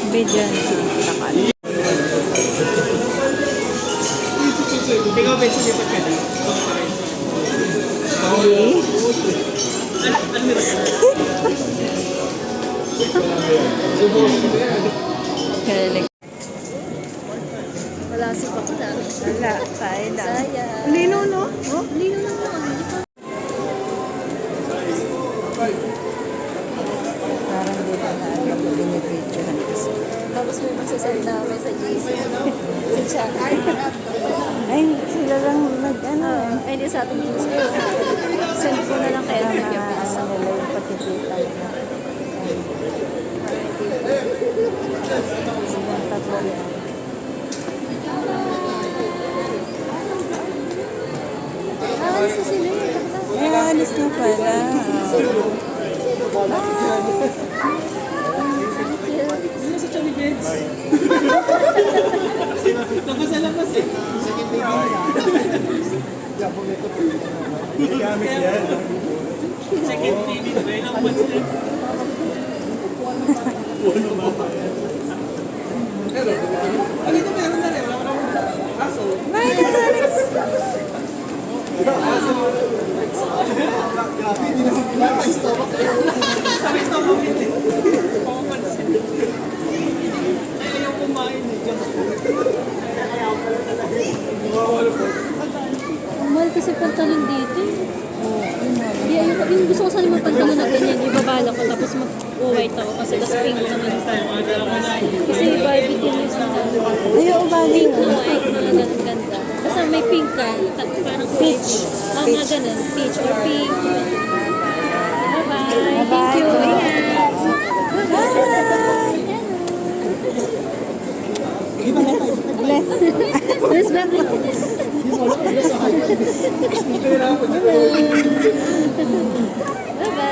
Bidyan takal. Ikaw, Benson, di pa ka na? Ano meron ka? Wala si Bakla. Wala, tayo lang. Sayang. Lino, no? Oh? Lino naman. Parang di ba na alam mo binibidyohan kasi. Tapos may magsasend namin sa JC. Sa chat. Ay, sila lang ano eh. Ay, hindi sa ating JC. Send ko na lang kay Edward yung pizza. Ano nila yung patitita nila. Silang tatlo yan. Alis na sila eh. Ay, alis na pala. Ano sa Chubby Beds? Tapos sa labas eh. Second TV na ba? Ilang months na? Ano ito meron na rin? Wala ko naman. Aso. Sabi ito mo hindi. Pamapansin. Ay, ayaw kumain eh. Ang mahal kasi pantalon dito eh. Hindi, ayoko. Yung gusto ko sana magpantalon na ganyan. Ibabala ko tapos mag-white ako kasi das pink naman. Kasi Barbie din yung Ayaw, bagay pink nga. na white na ganun ganda. Basta may pink ka, parang peach. Mga ganun, peach or pink. Bye-bye. Thank you. Ingat. Bless. Bless back. Bye-bye.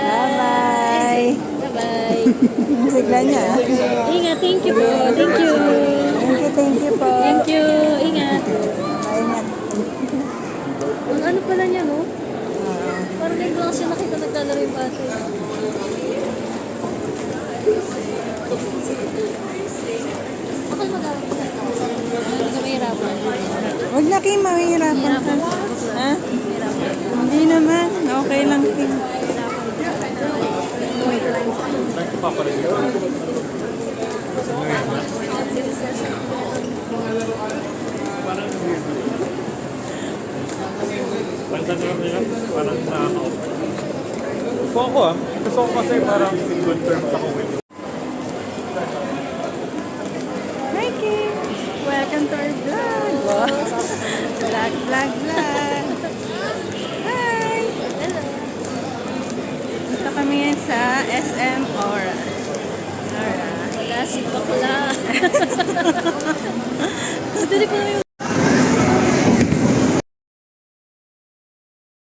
Bye-bye. Bye-bye. Ang sigla niya. Ingat. Thank you po. Thank you. Thank you po. Thank you. Ingat. Ingat. Ang ano pala niya, no? Parang ngayon lang siya nakita naglalaro yung bata. Akal mag-awag ka. Hindi ka mahirapan. Huwag na kayo mahihirapan ka. Ha? Hindi naman. Okay lang. Kim. Pantan lang nila, parang nakaka-out. Gusto ko gusto ko kasi parang in good terms ako with you. Hi, Kim. Welcome to our vlog. Vlog. Hi. Hello. Dito kami ngayon sa SM Aura. Wala si Bakla. Dali pa naman yung